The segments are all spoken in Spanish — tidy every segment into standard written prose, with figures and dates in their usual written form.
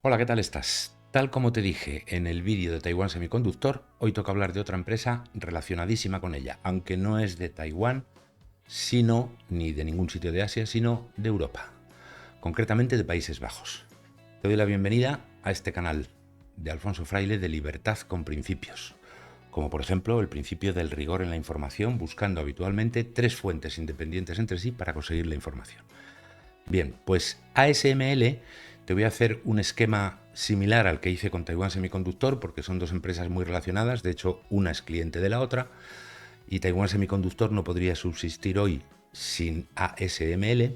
Hola, ¿qué tal estás? Tal como te dije en el vídeo de Taiwán Semiconductor, hoy toca hablar de otra empresa relacionadísima con ella, aunque no es de Taiwán, sino ni de ningún sitio de Asia, sino de Europa, concretamente de Países Bajos. Te doy la bienvenida a este canal de Alfonso Fraile de Libertad con Principios, como por ejemplo el principio del rigor en la información, buscando habitualmente tres fuentes independientes entre sí para conseguir la información. Bien, pues ASML te voy a hacer un esquema similar al que hice con Taiwán Semiconductor, porque son dos empresas muy relacionadas, de hecho una es cliente de la otra, y Taiwán Semiconductor no podría subsistir hoy sin ASML,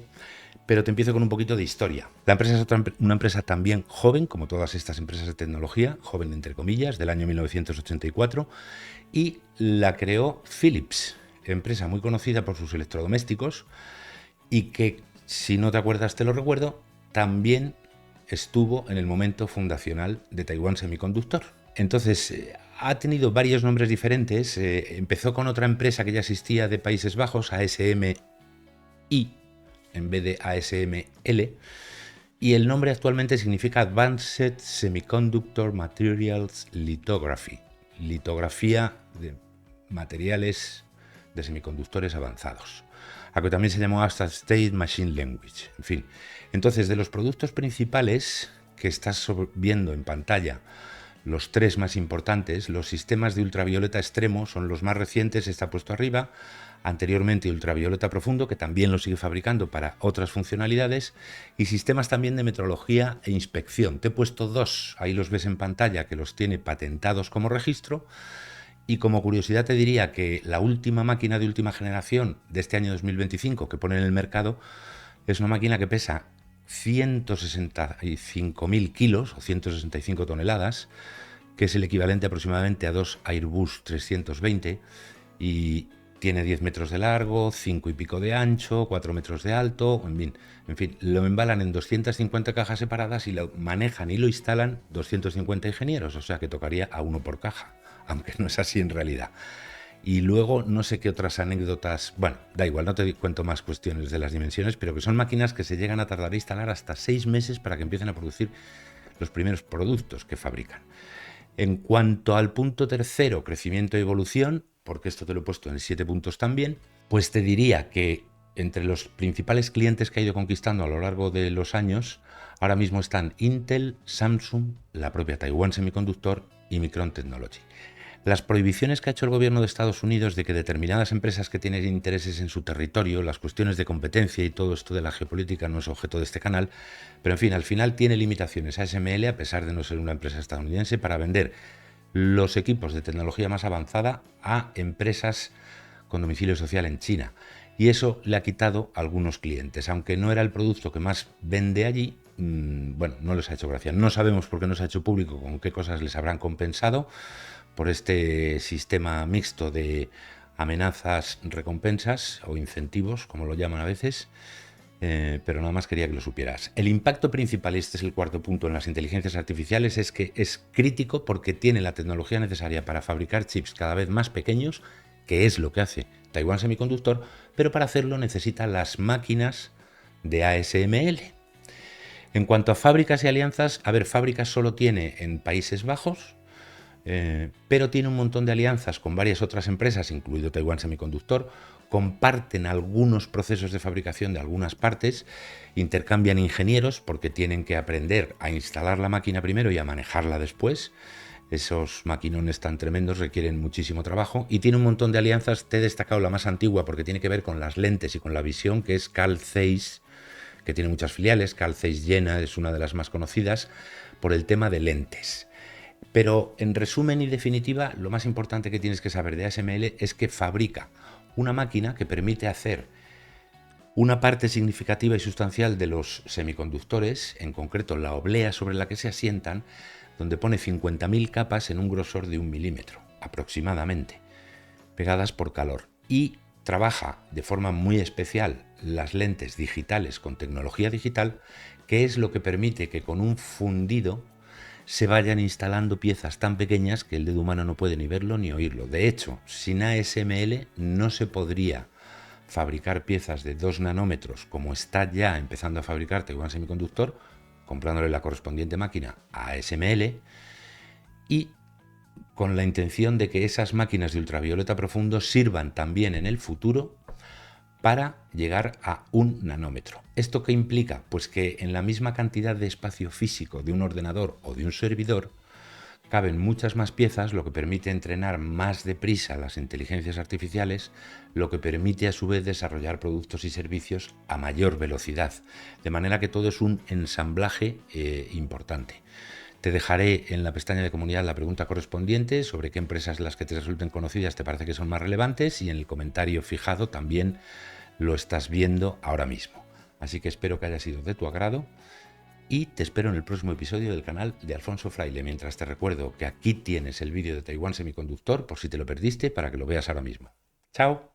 pero te empiezo con un poquito de historia. La empresa es una empresa también joven, como todas estas empresas de tecnología, joven entre comillas, del año 1984, y la creó Philips, empresa muy conocida por sus electrodomésticos, y que, si no te acuerdas, te lo recuerdo, también estuvo en el momento fundacional de Taiwán Semiconductor. Entonces, ha tenido varios nombres diferentes. Empezó con otra empresa que ya existía de Países Bajos, ASMI, en vez de ASML, y el nombre actualmente significa Advanced Semiconductor Materials Lithography, litografía de materiales de semiconductores avanzados, a que también se llamó hasta State Machine Language. En fin, entonces, de los productos principales que estás viendo en pantalla, los tres más importantes, los sistemas de ultravioleta extremo son los más recientes, está puesto arriba. Anteriormente ultravioleta profundo, que también lo sigue fabricando para otras funcionalidades, y sistemas también de metrología e inspección. Te he puesto dos, ahí los ves en pantalla, que los tiene patentados como registro. Y como curiosidad te diría que la última máquina de última generación de este año 2025 que pone en el mercado es una máquina que pesa 165.000 kilos o 165 toneladas, que es el equivalente aproximadamente a dos Airbus 320, y tiene 10 metros de largo, 5 y pico de ancho, 4 metros de alto, en fin, lo embalan en 250 cajas separadas y lo manejan y lo instalan 250 ingenieros, o sea que tocaría a uno por caja, aunque no es así en realidad. Y luego no sé qué otras anécdotas, bueno, da igual, no te cuento más cuestiones de las dimensiones, pero que son máquinas que se llegan a tardar a instalar hasta 6 meses para que empiecen a producir los primeros productos que fabrican. En cuanto al punto tercero, crecimiento y evolución, porque esto te lo he puesto en 7 puntos también, pues te diría que entre los principales clientes que ha ido conquistando a lo largo de los años, ahora mismo están Intel, Samsung, la propia Taiwan Semiconductor y Micron Technology. Las prohibiciones que ha hecho el gobierno de Estados Unidos de que determinadas empresas que tienen intereses en su territorio, las cuestiones de competencia y todo esto de la geopolítica no es objeto de este canal, pero en fin, al final tiene limitaciones ASML, a pesar de no ser una empresa estadounidense, para vender los equipos de tecnología más avanzada a empresas con domicilio social en China. Y eso le ha quitado a algunos clientes. Aunque no era el producto que más vende allí, bueno, no les ha hecho gracia. No sabemos por qué no se ha hecho público con qué cosas les habrán compensado por este sistema mixto de amenazas, recompensas o incentivos, como lo llaman a veces. Pero nada más quería que lo supieras. El impacto principal, y este es el cuarto punto en las inteligencias artificiales, es que es crítico porque tiene la tecnología necesaria para fabricar chips cada vez más pequeños, que es lo que hace Taiwan Semiconductor, pero para hacerlo necesita las máquinas de ASML. En cuanto a fábricas y alianzas, a ver, fábricas solo tiene en Países Bajos, pero tiene un montón de alianzas con varias otras empresas, incluido Taiwan Semiconductor. Comparten algunos procesos de fabricación de algunas partes, intercambian ingenieros porque tienen que aprender a instalar la máquina primero y a manejarla después. Esos maquinones tan tremendos requieren muchísimo trabajo, y tiene un montón de alianzas. Te he destacado la más antigua porque tiene que ver con las lentes y con la visión, que es Carl Zeiss, que tiene muchas filiales. Carl Zeiss Jena es una de las más conocidas por el tema de lentes. Pero en resumen y definitiva, lo más importante que tienes que saber de ASML es que fabrica una máquina que permite hacer una parte significativa y sustancial de los semiconductores, en concreto la oblea sobre la que se asientan, donde pone 50.000 capas en un grosor de 1 milímetro aproximadamente, pegadas por calor, y trabaja de forma muy especial las lentes digitales con tecnología digital, que es lo que permite que con un fundido se vayan instalando piezas tan pequeñas que el dedo humano no puede ni verlo ni oírlo. De hecho, sin ASML no se podría fabricar piezas de 2 nanómetros como está ya empezando a fabricar Taiwan Semiconductor, comprándole la correspondiente máquina a ASML y con la intención de que esas máquinas de ultravioleta profundo sirvan también en el futuro para llegar a 1 nanómetro. ¿Esto qué implica? Pues que en la misma cantidad de espacio físico de un ordenador o de un servidor caben muchas más piezas, lo que permite entrenar más deprisa las inteligencias artificiales, lo que permite a su vez desarrollar productos y servicios a mayor velocidad. De manera que todo es un ensamblaje importante. Te dejaré en la pestaña de comunidad la pregunta correspondiente sobre qué empresas las que te resulten conocidas te parece que son más relevantes, y en el comentario fijado también lo estás viendo ahora mismo. Así que espero que haya sido de tu agrado y te espero en el próximo episodio del canal de Alfonso Fraile. Mientras, te recuerdo que aquí tienes el vídeo de Taiwán Semiconductor por si te lo perdiste, para que lo veas ahora mismo. ¡Chao!